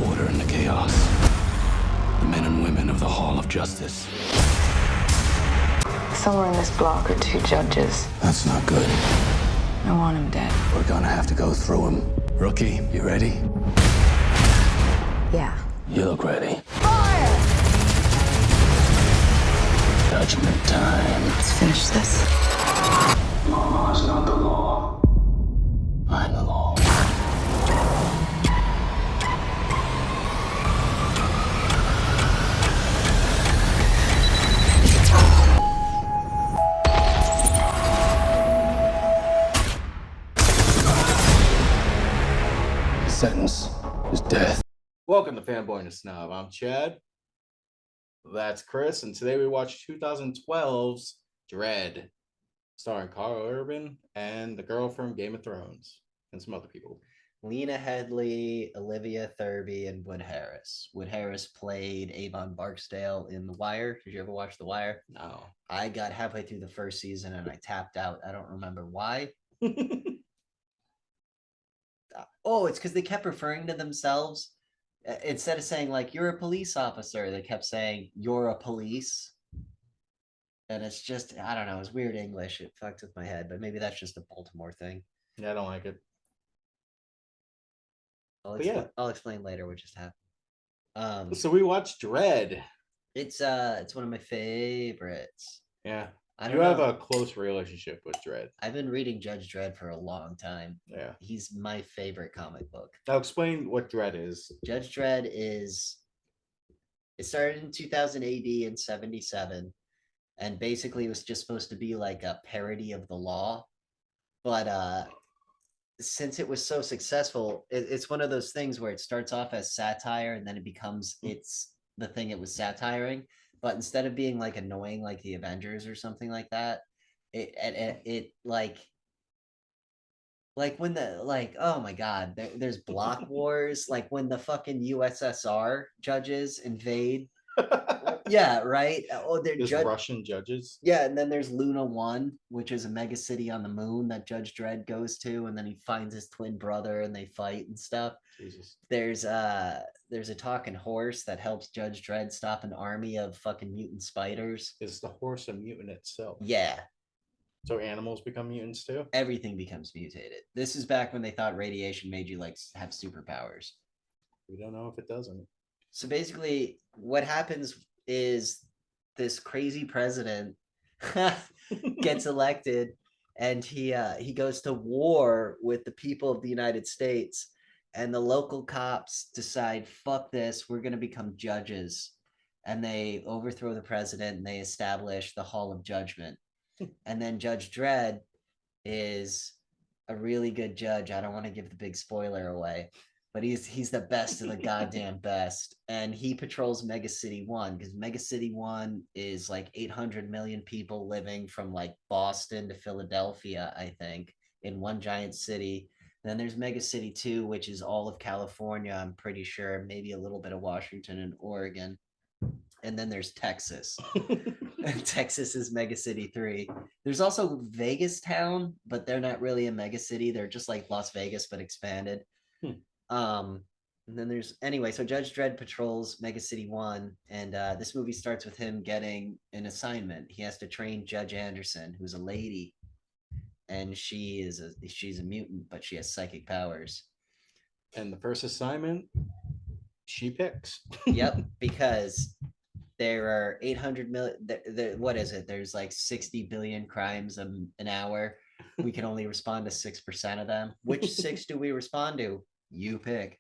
order in the chaos. The men and women of the Hall of Justice. Somewhere in this block are two judges. That's not good. I want him dead. We're gonna have to go through them. Rookie, you ready? Yeah. You look ready. Judgment time. Let's finish this. Mama is not the law. I'm the law. The sentence is death. Welcome to Fanboy and a Snob. I'm Chad. That's Chris, and today we watch 2012's Dredd, starring Karl Urban and the girl from Game of Thrones and some other people. Lena Headey, Olivia Thirlby, and Wood Harris. Wood Harris played Avon Barksdale in The Wire. Did you ever watch The Wire? No. I got halfway through the first season and I tapped out. I don't remember why. Oh, it's because they kept referring to themselves. Instead of saying, like, you're a police officer, they kept saying, you're a police. And it's just, I don't know, it's weird English. It fucked with my head, but maybe that's just a Baltimore thing. Yeah, I don't like it. I'll explain later what just happened. So we watched Dredd. It's one of my favorites. Yeah. I You don't have know. a close relationship with Dredd. I've been reading Judge Dredd for a long time. Yeah. He's my favorite comic book. Now explain what Dredd is. Judge Dredd it started in 2000 AD in 77, and basically it was just supposed to be like a parody of the law. But since it was so successful, it's one of those things where it starts off as satire and then it becomes it's the thing it was satiring. But instead of being like annoying like the Avengers or something like that, it like when oh my god, there's block wars, like when the fucking USSR judges invade. Yeah, right. Oh, they're There's Russian judges. Yeah, and then there's Luna 1, which is a mega city on the moon that Judge Dredd goes to, and then he finds his twin brother and they fight and stuff. Jesus. There's a talking horse that helps Judge Dredd stop an army of fucking mutant spiders. Is the horse a mutant itself? Yeah. So animals become mutants too? Everything becomes mutated. This is back when they thought radiation made you like have superpowers. We don't know if it doesn't. So basically what happens is this crazy president gets elected and he goes to war with the people of the United States, and the local cops decide, fuck this, we're going to become judges, and they overthrow the president and they establish the Hall of Judgment. And then Judge Dredd is a really good judge. I don't want to give the big spoiler away, but he's the best of the goddamn best. And he patrols Mega City 1, because Mega City 1 is like 800 million people living from like Boston to Philadelphia, I think, in one giant city. Then there's Mega City 2, which is all of California, I'm pretty sure, maybe a little bit of Washington and Oregon. And then there's Texas. And Texas is Mega City 3. There's also Vegas Town, but they're not really a mega city. They're just like Las Vegas, but expanded. And then so Judge Dredd patrols Mega City 1, and this movie starts with him getting an assignment. He has to train Judge Anderson, who's a lady, and she's a mutant, but she has psychic powers. And the first assignment, she picks. Yep, because there are 800 million. What is it? There's like 60 billion crimes an hour. We can only respond to 6% of them. Which 6 do we respond to? You pick.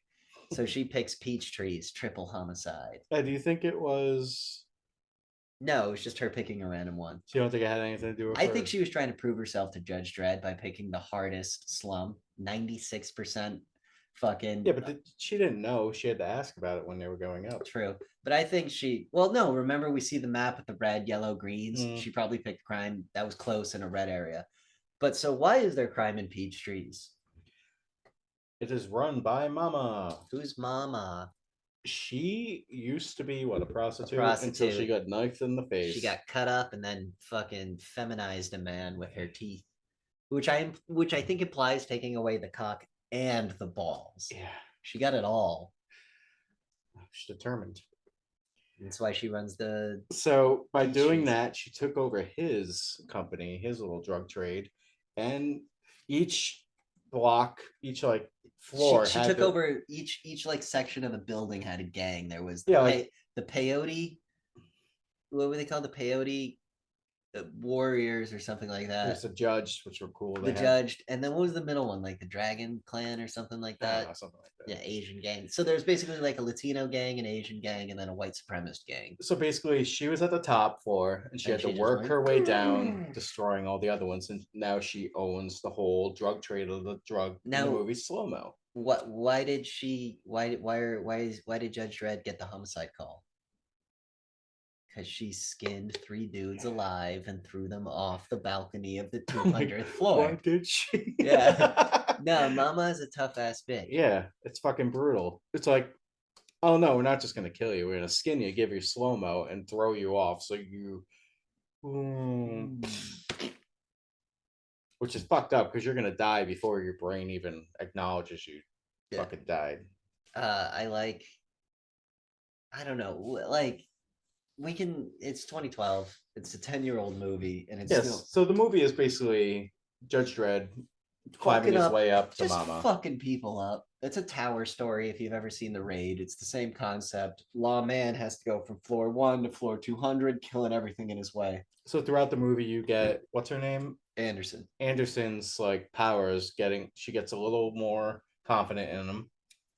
So she picks Peachtree's triple homicide. Do you think it was? No, it was just her picking a random one. So you don't think it had anything to do with I her? think she was trying to prove herself to Judge Dredd by picking the hardest slum. 96% fucking. Yeah, but she didn't know. She had to ask about it when they were going up. True. But I think no, remember we see the map with the red, yellow, greens. She probably picked crime that was close in a red area. But so why is there crime in Peachtree's? It is run by Mama. Who's Mama? She used to be a prostitute, prostitute. until she got knifed in the face. She got cut up and then fucking feminized a man with her teeth, which I think implies taking away the cock and the balls. Yeah. She got it all. she's determined. That's why she runs the. So by Peach doing Trees. that, she took over his company, his little drug trade, and each block, each like floor She had took the, over each like section of the building had a gang. There was Yeah, like- the peyote. What were they called? The peyote warriors or something like there's that. a judge, which were cool. The judge, and then what was the middle one? Like the Dragon Clan or something like I don't that. know, something like that. Yeah, Asian gang. So there's basically like a Latino gang, an Asian gang, and then a white supremacist gang. So basically, she was at the top floor, and she And had she to just work went, her way down, destroying all the other ones. And now she owns the whole drug trade of the drug in Now- the movie Slow Mo. What? Why did she? Why did Judge Dredd get the homicide call? Because she skinned 3 dudes alive and threw them off the balcony of the 200th floor. Why did she? Yeah. No, Mama is a tough ass bitch. Yeah, it's fucking brutal. It's like, oh no, we're not just gonna kill you. We're gonna skin you, give you slow mo, and throw you off. So you, which is fucked up because you're gonna die before your brain even acknowledges you fucking died. I like. I don't know. Like, we can. It's 2012. It's a 10-year-old movie, and it's Yes. still So the movie is basically Judge Dredd climbing fucking his up, way up to just Mama. fucking people up. It's a tower story. If you've ever seen The Raid, it's the same concept. Lawman has to go from floor 1 to floor 200, killing everything in his way. So throughout the movie, you get what's her name? Anderson. Anderson's like powers getting. She gets a little more confident in him.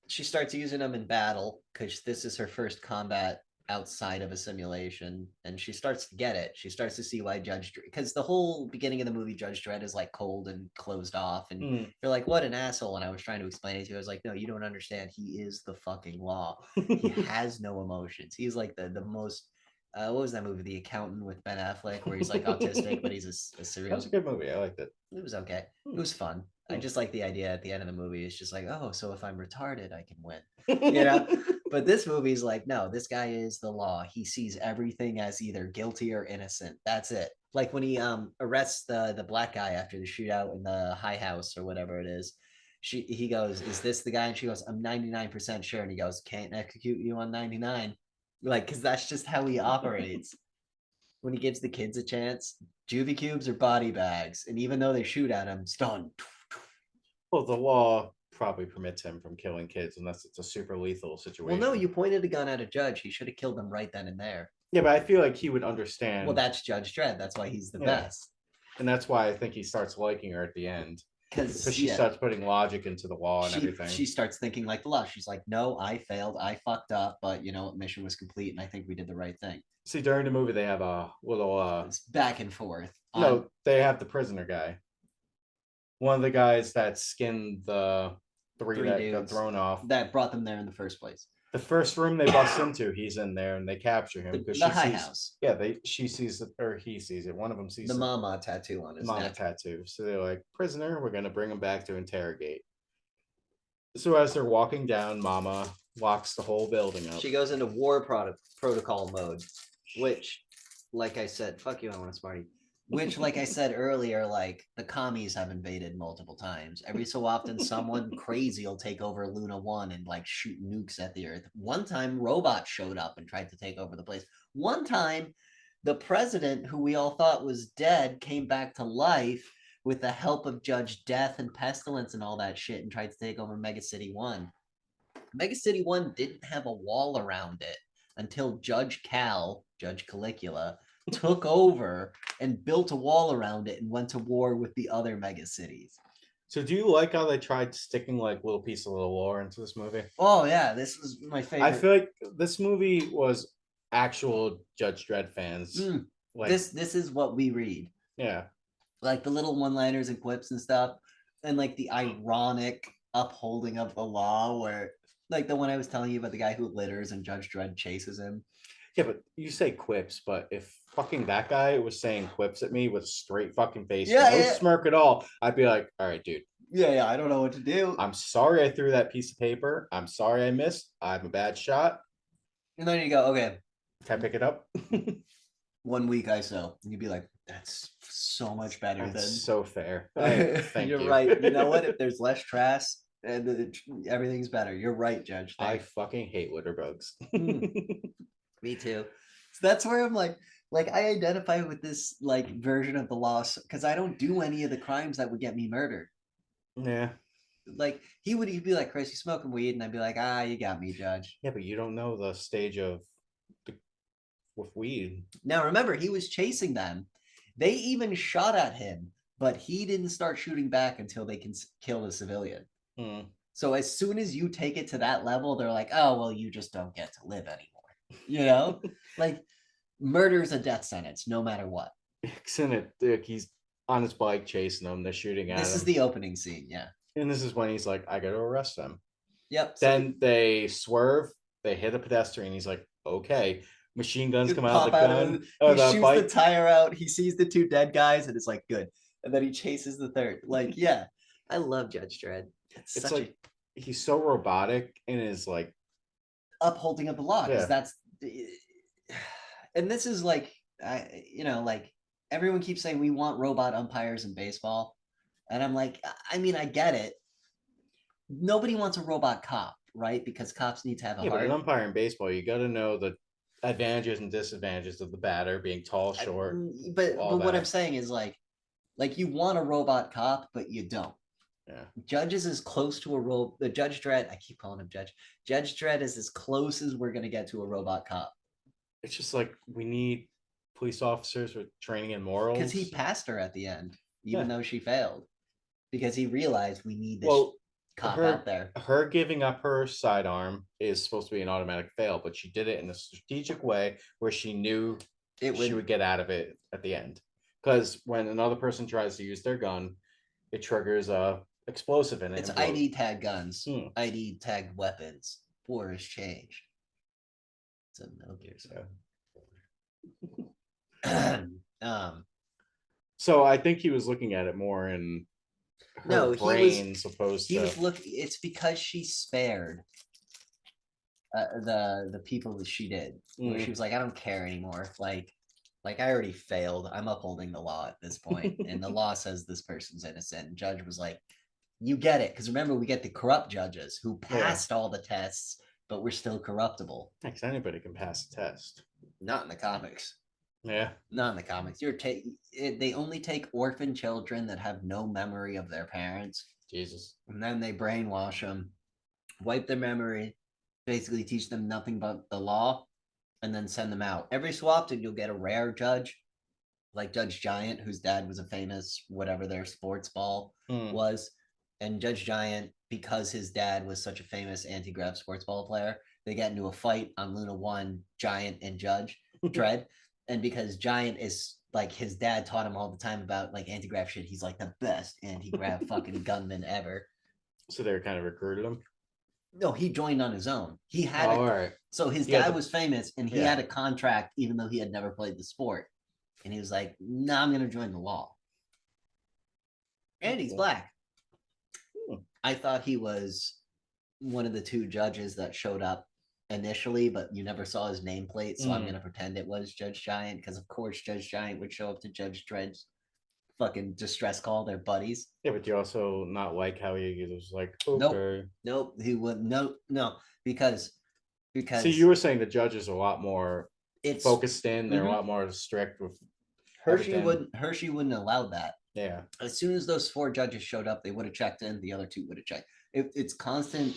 She starts using them in battle because this is her first combat outside of a simulation, and she starts to get it. She starts to see why because the whole beginning of the movie, Judge Dredd is like cold and closed off, and you're like, what an asshole. And I was trying to explain it to you. I was like, no, you don't understand. He is the fucking law. He has no emotions. He's like the most. What was that movie, The Accountant, with Ben Affleck, where he's like autistic, but he's a serial. That was a good movie. I liked it. It was okay. It was fun. I just like the idea at the end of the movie. It's just like, oh, so if I'm retarded, I can win. You know? But this movie's like, no, this guy is the law. He sees everything as either guilty or innocent. That's it. Like when he arrests the black guy after the shootout in the high house or whatever it is. He goes, is this the guy? And she goes, I'm 99% sure. And he goes, can't execute you on 99. Like, because that's just how he operates. When he gives the kids a chance, juvie cubes or body bags. And even though they shoot at him, stun. Well, the law probably permits him from killing kids unless it's a super lethal situation. Well, no, you pointed a gun at a judge. He should have killed them right then and there. Yeah, but I feel like he would understand. Well, that's Judge Dredd. That's why he's the best. And that's why I think he starts liking her at the end. Because she starts putting logic into the law and everything. She starts thinking like the law. She's like, no, I failed. I fucked up. But, you know, mission was complete. And I think we did the right thing. See, during the movie, they have a little... It's back and forth. No, they have the prisoner guy. One of the guys that skinned the three that dudes got thrown off. That brought them there in the first place. The first room they bust into, he's in there and they capture him. The high house. Yeah, she sees it, or he sees it. One of them sees the mama tattoo on his mama neck. tattoo. So they're like, prisoner, we're going to bring him back to interrogate. So as they're walking down, Mama locks the whole building up. She goes into war protocol mode, which, like I said, fuck you, I want a Smarty. Which, like I said earlier, like the commies have invaded multiple times. Every so often, someone crazy will take over Luna 1 and like shoot nukes at the Earth. One time, robots showed up and tried to take over the place. One time, the president, who we all thought was dead, came back to life with the help of Judge Death and Pestilence and all that shit and tried to take over Mega City 1. Mega City 1 didn't have a wall around it until Judge Caligula, took over and built a wall around it and went to war with the other mega cities. So do you like how they tried sticking like little piece of the lore into this movie? Oh yeah, this was my favorite. I feel like this movie was actual Judge Dredd fans. Like this is what we read. Yeah. Like the little one-liners and quips and stuff, and like the ironic upholding of the law, where like the one I was telling you about, the guy who litters and Judge Dredd chases him. Yeah, but you say quips, but if fucking that guy was saying quips at me with a straight fucking face, no smirk at all, I'd be like, all right, dude. Yeah, I don't know what to do. I'm sorry I threw that piece of paper. I'm sorry I missed. I'm a bad shot. And then you go, okay. Can I pick it up? 1 week I sew. And you'd be like, that's so much better than... so fair. Thank You're right. You know what? If there's less trash and everything's better. You're right, Judge. I fucking hate litter bugs. Me too. So that's where I'm like I identify with this like version of the law because I don't do any of the crimes that would get me murdered. Yeah. Like he'd be like, Chris, you smoking weed? And I'd be like, you got me, Judge. Yeah, but you don't know the stage of with weed. Now remember, he was chasing them. They even shot at him, but he didn't start shooting back until they can kill the civilian. So as soon as you take it to that level, they're like, oh, well, you just don't get to live anymore. You know, like murder's a death sentence, no matter what. He's on his bike chasing them. They're shooting at him. This is the opening scene, yeah. And this is when he's like, I got to arrest them. Yep. Then they swerve. They hit a pedestrian. He's like, okay. Machine guns come out of the gun. He shoots the tire out. He sees the two dead guys, and it's like, good. And then he chases the third. Like, yeah. I love Judge Dredd. It's like he's so robotic and is like upholding of the law because that's and this is like like everyone keeps saying we want robot umpires in baseball, and I'm like, I mean, I get it. Nobody wants a robot cop, right? Because cops need to have a heart. But an umpire in baseball, you got to know the advantages and disadvantages of the batter being tall, short. But what I'm saying is like you want a robot cop, but you don't. Yeah. Judge is as close to a robot. The Judge Dredd, I keep calling him Judge. Judge Dredd is as close as we're gonna get to a robot cop. It's just like we need police officers with training and morals. Because he passed her at the end, even though she failed. Because he realized we need this cop out there. Her giving up her sidearm is supposed to be an automatic fail, but she did it in a strategic way where she knew she would get out of it at the end. Because when another person tries to use their gun, it triggers a explosive in it. It's ID tag guns, ID tagged weapons. War has changed. It's a Metal Gear Solid. So I think he was looking at it more in her brain, opposed to. He was looking. It's because she spared the people that she did. Where she was like, I don't care anymore. Like I already failed. I'm upholding the law at this point, and the law says this person's innocent. And Judge was like, you get it, because remember, we get the corrupt judges who passed all the tests, but we're still corruptible. Thanks, anybody can pass the test. Not in the comics. Yeah, not in the comics. They only take orphan children that have no memory of their parents. Jesus. And then they brainwash them, wipe their memory, basically teach them nothing but the law, and then send them out. Every so often, you'll get a rare judge, like Judge Giant, whose dad was a famous whatever their sports ball was. And Judge Giant, because his dad was such a famous anti-grav sports ball player, they get into a fight on Luna 1, Giant and Judge Dredd. And because Giant is like, his dad taught him all the time about like anti-grav shit, he's like the best anti-grav fucking gunman ever. So they kind of recruited him? No, he joined on his own. He had So his dad was famous, and he had a contract even though he had never played the sport. And he was like, nah, I'm gonna join the law. And he's black. I thought he was one of the two judges that showed up initially, but you never saw his nameplate, so I'm going to pretend it was Judge Giant, because of course Judge Giant would show up to Judge Dredd's fucking distress call. They're buddies. Yeah, but you also not like how he was like, okay. Nope, he would no, because see, you were saying the judges are a lot more focused in, they're a lot more strict with Hershey wouldn't allow that. Yeah. As soon as those 4 judges showed up, they would have checked in. The other 2 would have checked. It's constant,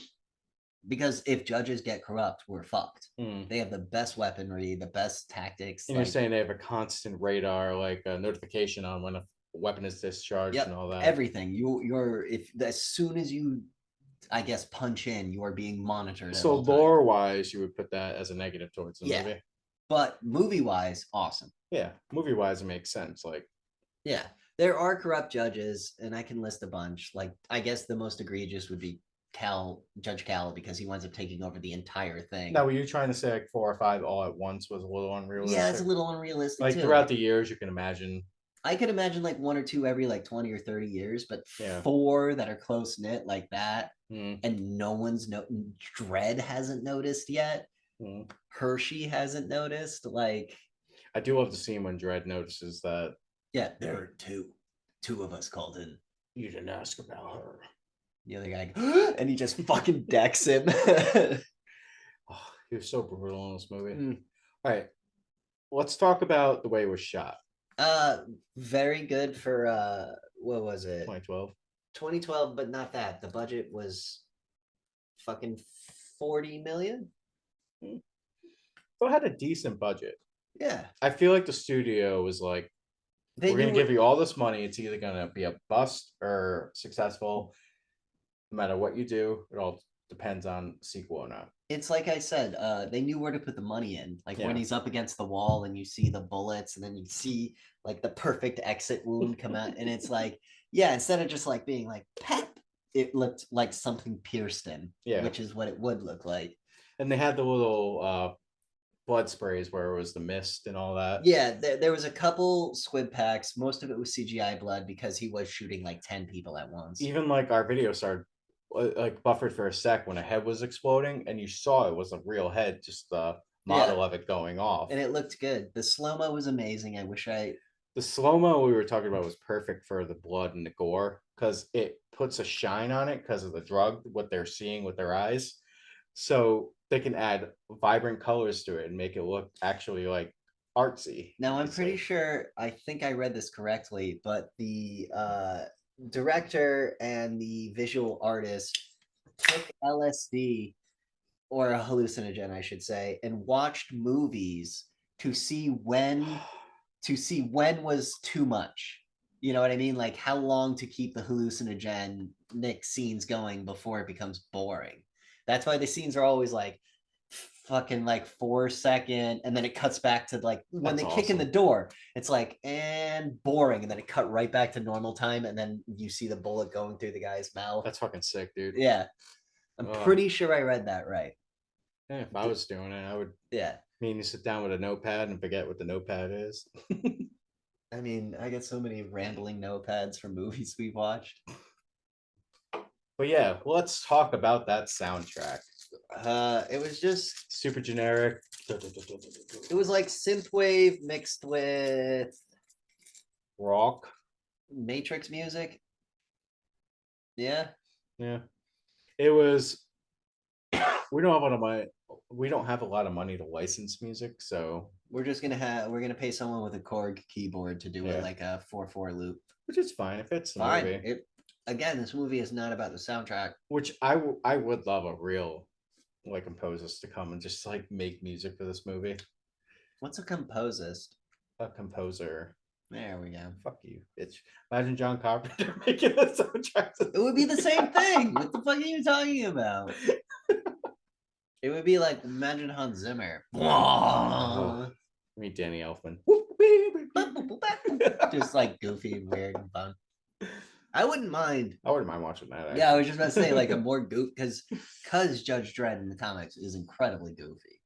because if judges get corrupt, we're fucked. They have the best weaponry, the best tactics. And you're saying they have a constant radar, like a notification on when a weapon is discharged and all that. Everything. You're as soon as you, I guess, punch in, you are being monitored. So lore wise, you would put that as a negative towards the movie. But movie wise, awesome. Yeah, movie wise, it makes sense. Like, yeah. There are corrupt judges, and I can list a bunch. Like, I guess the most egregious would be Judge Cal, because he winds up taking over the entire thing. Now, were you trying to say like 4 or 5 all at once was a little unrealistic? Yeah, it's a little unrealistic. Like, throughout the years, you can imagine. I could imagine like 1 or 2 every like 20 or 30 years, but 4 that are close knit like that, and no one's Dredd hasn't noticed yet. Hershey hasn't noticed. Like, I do love the scene when Dredd notices that. Yeah, there are 2 of us called in. You didn't ask about her. The other guy, and he just fucking decks him. Oh, he was so brutal in this movie. Mm. All right, let's talk about the way it was shot. Very good for what was it? 2012. 2012, but not that. The budget was fucking 40 million. So it had a decent budget. Yeah. I feel like the studio was like, They we're gonna knew give you all this money. It's either gonna be a bust or successful. No matter what you do, it all depends on sequel or not. it's like I said, they knew where to put the money in. Like when Yeah. he's up against the wall and you see the bullets, and then you see like the perfect exit wound come out, and it's like, yeah, instead of just like being like pep, it looked like something pierced him. Yeah. Which is what it would look like. And they had the little blood sprays where it was the mist and all that. Yeah, there was a couple squib packs. Most of it was CGI blood because he was shooting like 10 people at once. Even like our video started like buffered for a sec when a head was exploding, and you saw it was a real head, just the model of it going off. And it looked good. The slow-mo was amazing. I wish the slow-mo we were talking about was perfect for the blood and the gore because it puts a shine on it because of the drug, what they're seeing with their eyes. So they can add vibrant colors to it and make it look actually like artsy. Now, I'm pretty sure, I think I read this correctly, but the director and the visual artist took LSD, or a hallucinogen, I should say, and watched movies to see when was too much. You know what I mean? Like how long to keep the hallucinogenic scenes going before it becomes boring. That's why the scenes are always like fucking like 4 second, and then it cuts back to like when That's they kick in awesome. the door, it's like and boring, and then it cut right back to normal time, and then you see the bullet going through the guy's mouth. That's fucking sick, dude. Yeah. I'm Ugh. pretty sure I read that right. Yeah, if I was doing it, I would. Yeah. You sit down with a notepad and forget what the notepad is. I mean, I get so many rambling notepads from movies we've watched. But yeah, let's talk about that soundtrack. It was just Super generic. it was like synthwave mixed with Rock. Matrix music. Yeah. Yeah. It was. We don't have a lot of money. We don't have a lot of money to license music, so We're gonna pay someone with a Korg keyboard to do it like a 4/4 loop. which is fine if it's the Fine. movie. Again, this movie is not about the soundtrack. Which I would love a real like composers to come and just like make music for this movie. What's a composist? A composer. There we go. Fuck you, bitch. Imagine John Carpenter making the soundtrack. It would be the same thing. What the fuck are you talking about? It would be like, imagine Hans Zimmer. Meet Danny Elfman. Just like goofy and weird and fun. I wouldn't mind. I wouldn't mind watching that. Yeah, I was just about to say like a more goof because Judge Dredd in the comics is incredibly goofy.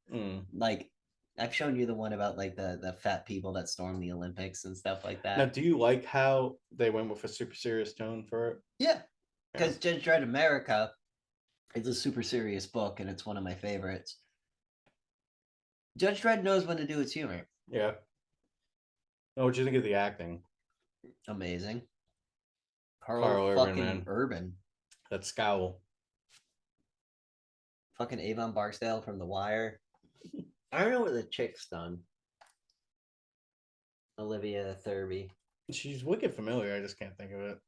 Like I've shown you the one about like the fat people that storm the Olympics and stuff like that. Now, do you like how they went with a super serious tone for it? Yeah, because Judge Dredd America is a super serious book, and it's one of my favorites. Judge Dredd knows when to do its humor. Yeah. Oh, what do you think of the acting? Amazing. Karl fucking Urban, man. Urban. That scowl. Fucking Avon Barksdale from The Wire. I don't know what the chick's done. Olivia Thirby. She's wicked familiar. I just can't think of it.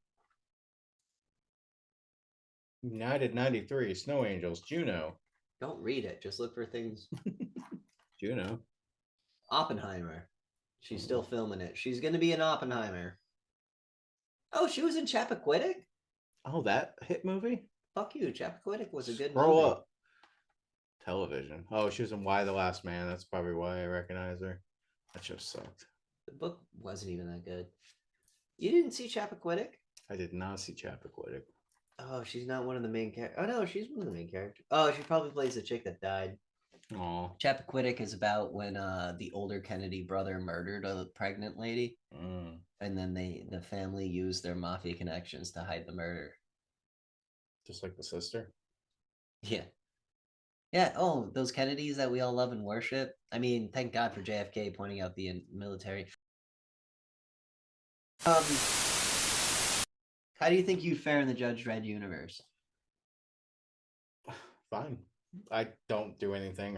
United 93, Snow Angels, Juno. Don't read it. Just look for things. Juno. Oppenheimer. She's still filming it. She's going to be in Oppenheimer. Oh, she was in Chappaquiddick? Oh, that hit movie? Fuck you. Chappaquiddick was a good Scroll movie. up. Television. Oh, she was in Why the Last Man. That's probably why I recognize her. That just sucked. The book wasn't even that good. You didn't see Chappaquiddick? I did not see Chappaquiddick. Oh, she's not one of the main characters. Oh, no, she's one of the main characters. Oh, she probably plays the chick that died. Oh. Chappaquiddick is about when the older Kennedy brother murdered a pregnant lady. And then the family used their mafia connections to hide the murder. Just like the sister? Yeah. Yeah. Oh, those Kennedys that we all love and worship. I mean, thank God for JFK pointing out the military. How do you think you'd fare in the Judge Dredd universe? Fine. I don't do anything.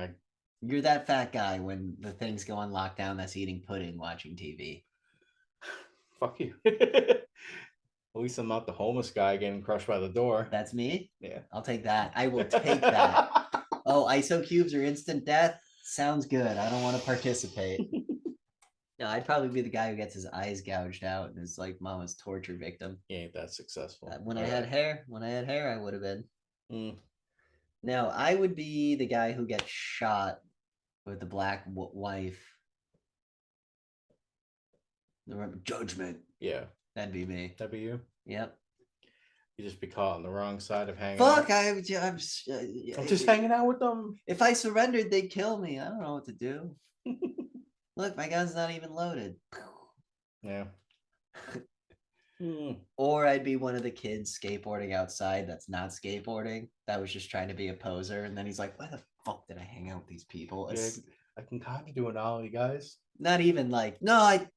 You're that fat guy when the things go on lockdown that's eating pudding watching TV. Fuck you. At least I'm not the homeless guy getting crushed by the door. That's me? Yeah. I'll take that. I will take that. Oh, ISO cubes or instant death? Sounds good. I don't want to participate. No, I'd probably be the guy who gets his eyes gouged out and is like mama's torture victim. He ain't that successful. When I had hair, I would have been. Mm. No, I would be the guy who gets shot with the black wife. The judgment. Yeah. That'd be me. That'd be you. Yep. You just be caught on the wrong side of hanging Fuck! out. I'm just hanging out with them. If I surrendered, they'd kill me. I don't know what to do. Look, my gun's not even loaded. Yeah. Or I'd be one of the kids skateboarding outside that's not skateboarding, that was just trying to be a poser. And then he's like, why the fuck did I hang out with these people? Yeah, I can kind of do an ollie, guys. Not even like, no, I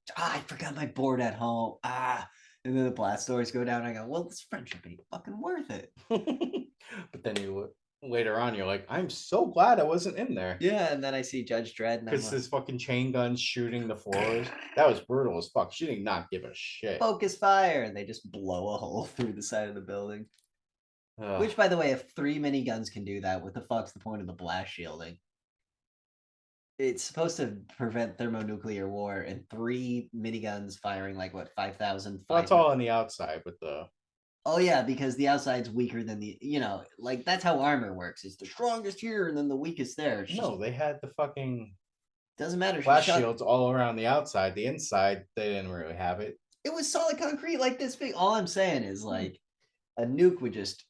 forgot my board at home. And then the blast doors go down. And I go, well, this friendship ain't fucking worth it. But then later on, you're like, I'm so glad I wasn't in there. Yeah, and then I see Judge Dredd. Because this fucking chain gun shooting the floors. That was brutal as fuck. She did not give a shit. Focus fire. And they just blow a hole through the side of the building. Which, by the way, if 3 miniguns can do that, what the fuck's the point of the blast shielding? It's supposed to prevent thermonuclear war, and 3 miniguns firing like what 5,000. Well, that's all on the outside with the. Oh yeah, because the outside's weaker than the like that's how armor works. It's the strongest here and then the weakest there. No, they had the fucking. Doesn't matter. Blast shields all around the outside. The inside, they didn't really have it. It was solid concrete like this big. All I'm saying is like a nuke would just,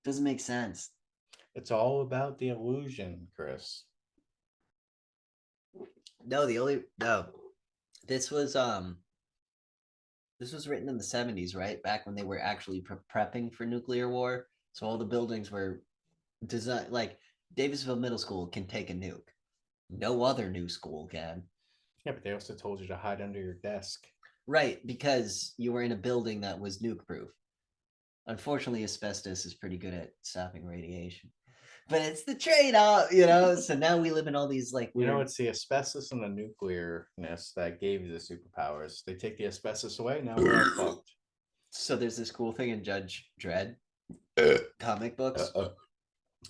doesn't make sense. It's all about the illusion, Chris. No, this was written in the 70s, right? Back when they were actually prepping for nuclear war. So all the buildings were designed like Davisville Middle School can take a nuke. No other new school can. Yeah, but they also told you to hide under your desk. Right, because you were in a building that was nuke proof. Unfortunately, asbestos is pretty good at stopping radiation. But it's the trade-off, So now we live in all these like weird... it's the asbestos and the nuclearness that gave you the superpowers. They take the asbestos away, now we're all fucked. So there's this cool thing in Judge Dredd comic books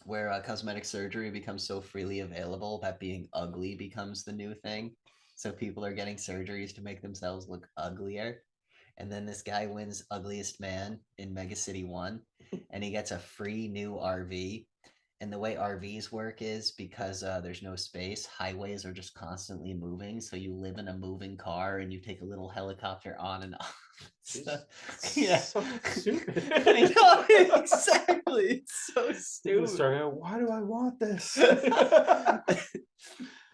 where cosmetic surgery becomes so freely available that being ugly becomes the new thing. So people are getting surgeries to make themselves look uglier. And then this guy wins Ugliest Man in Mega City 1, and he gets a free new RV. And the way RVs work is because there's no space, highways are just constantly moving. So you live in a moving car and you take a little helicopter on and off. Yeah. So stupid. I know, exactly. It's so stupid. Why do I want this? God,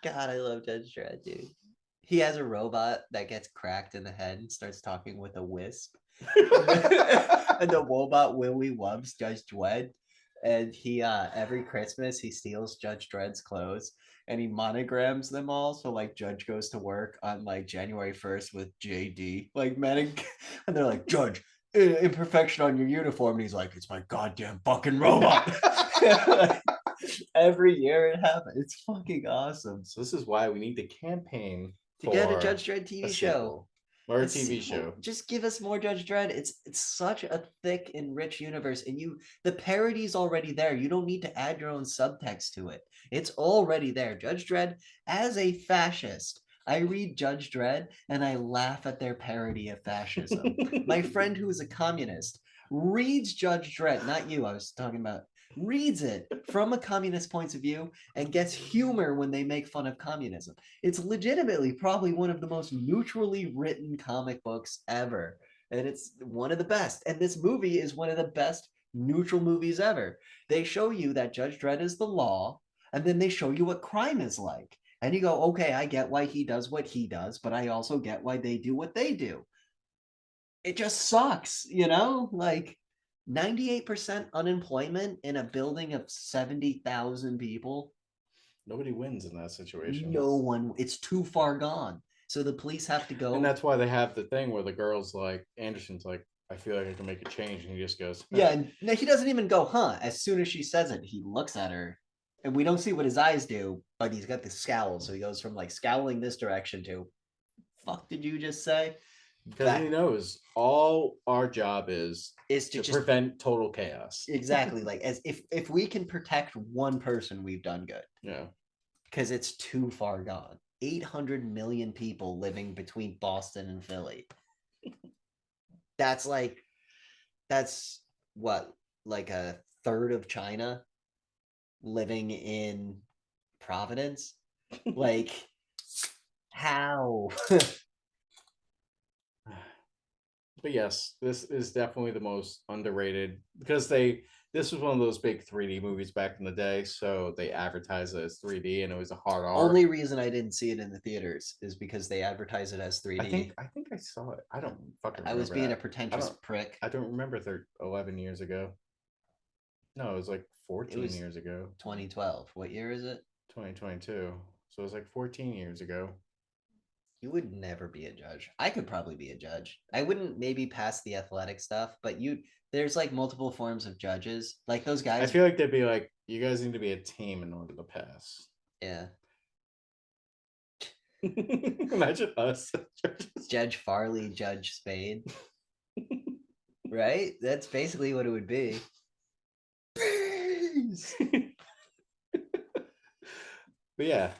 I love Judge Dredd, dude. He has a robot that gets cracked in the head and starts talking with a wisp. And the robot Willy Wubs Judge Dredd. And he every Christmas he steals Judge Dredd's clothes and he monograms them all. So like Judge goes to work on like January 1st with JD, like and they're like, Judge, imperfection on your uniform. And he's like, it's my goddamn fucking robot. Every year it happens. It's fucking awesome. So this is why we need to campaign to get a Judge Dredd TV show. Or a TV show. Just give us more Judge Dredd. It's such a thick and rich universe, and the parody's already there. You don't need to add your own subtext to it. It's already there. Judge Dredd, as a fascist, I read Judge Dredd and I laugh at their parody of fascism. My friend who is a communist reads Judge Dredd, not you, I was talking about, reads it from a communist point of view and gets humor when they make fun of communism. It's legitimately probably one of the most neutrally written comic books ever. And it's one of the best. And this movie is one of the best neutral movies ever. They show you that Judge Dredd is the law, and then they show you what crime is like. And you go, okay, I get why he does what he does, but I also get why they do what they do. It just sucks, like 98% unemployment in a building of 70,000 people. Nobody wins in that situation. No one. It's too far gone. So the police have to go. And that's why they have the thing where the girl's like, Anderson's like, I feel like I can make a change, and he just goes, Yeah, and no, he doesn't even go, huh? As soon as she says it, he looks at her, and we don't see what his eyes do, but he's got the scowl. So he goes from like scowling this direction to, "Fuck, did you just say?" because he knows all our job is Is to to just prevent total chaos. exactly like as if we can protect one person, we've done good. Yeah, Because it's too far gone. 800 million people living between Boston and Philly. That's what, like a third of China living in Providence? Like, how? but yes, this is definitely the most underrated because this was one of those big 3D movies back in the day, so they advertised it as 3D, and it was a hard R. Only reason I didn't see it in the theaters is because they advertise it as 3D. I think I saw it. I don't fucking. I was remember being that. a pretentious prick. I don't remember 11 years ago. No, it was like 14 was years ago. 2012. What year is it? 2022. So it was like 14 years ago. You would never be a judge. I could probably be a judge. I wouldn't maybe pass the athletic stuff, but there's like multiple forms of judges. Like those guys. I feel like they'd be like, you guys need to be a team in order to pass. Yeah. Imagine us. Judge Farley, Judge Spade. Right? That's basically what it would be. But yeah,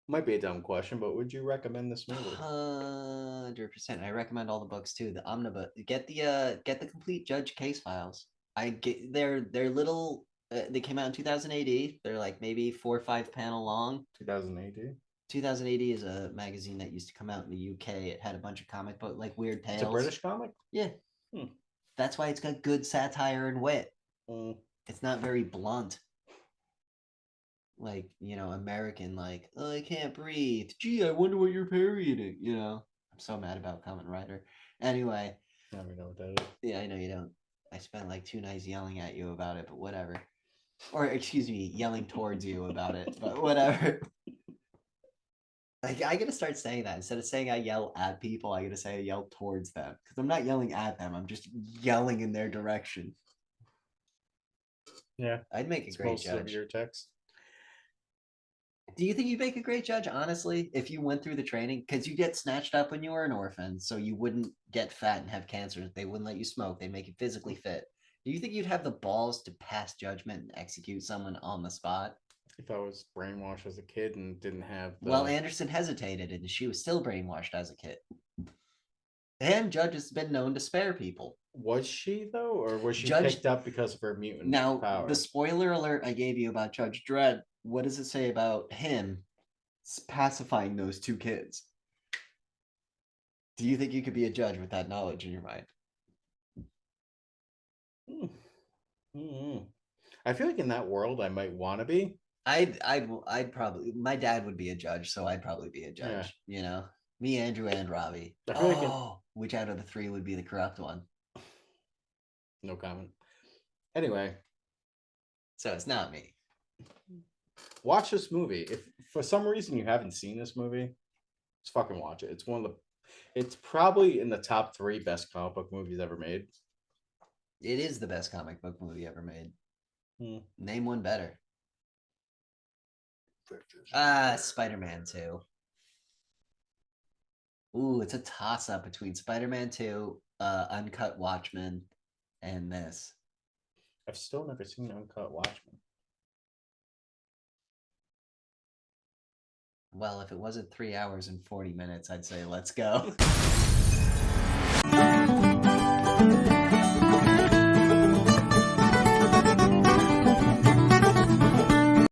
might be a dumb question, but would you recommend this movie? 100%. I recommend all the books too. The omnibus. Get the complete Judge case files. They're little. They came out in 2080. They're like maybe 4 or 5 panel long. 2080. 2080 is a magazine that used to come out in the UK. It had a bunch of comic book like weird tales. It's a British comic. Yeah. That's why it's got good satire and wit. It's not very blunt. Like, American, like, oh, I can't breathe. Gee, I wonder what you're parodying. I'm so mad about Kamen Rider. Anyway. I don't know what that is. Yeah, I know you don't. I spent like 2 nights yelling at you about it, but whatever. Or, excuse me, yelling towards you about it, but whatever. Like, I gotta start saying that. Instead of saying I yell at people, I gotta say I yell towards them. Because I'm not yelling at them, I'm just yelling in their direction. Yeah. I'd make a great judge. Of your text. Do you think you'd make a great judge, honestly, if you went through the training? Because you get snatched up when you were an orphan, so you wouldn't get fat and have cancer. They wouldn't let you smoke. They'd make you physically fit. Do you think you'd have the balls to pass judgment and execute someone on the spot? If I was brainwashed as a kid and didn't have Well, Anderson hesitated, and she was still brainwashed as a kid. And Judge has been known to spare people. Was she, though? Or was she picked up because of her mutant power? The spoiler alert I gave you about Judge Dredd, what does it say about him pacifying those 2 kids? Do you think you could be a judge with that knowledge in your mind? I feel like in that world I might want to be. I'd probably, my dad would be a judge, so I'd probably be a judge. Yeah. Me, Andrew, and Robbie. Which out of the 3 would be the corrupt one? No comment. Anyway, so it's not me. Watch this movie. If for some reason you haven't seen this movie, just fucking watch it. It's probably in the top 3 best comic book movies ever made. It is the best comic book movie ever made. Name one better. Spider-Man 2. Ooh, it's a toss-up between Spider-Man 2, Uncut Watchmen, and this. I've still never seen Uncut Watchmen. Well, if it wasn't 3 hours and 40 minutes, I'd say let's go.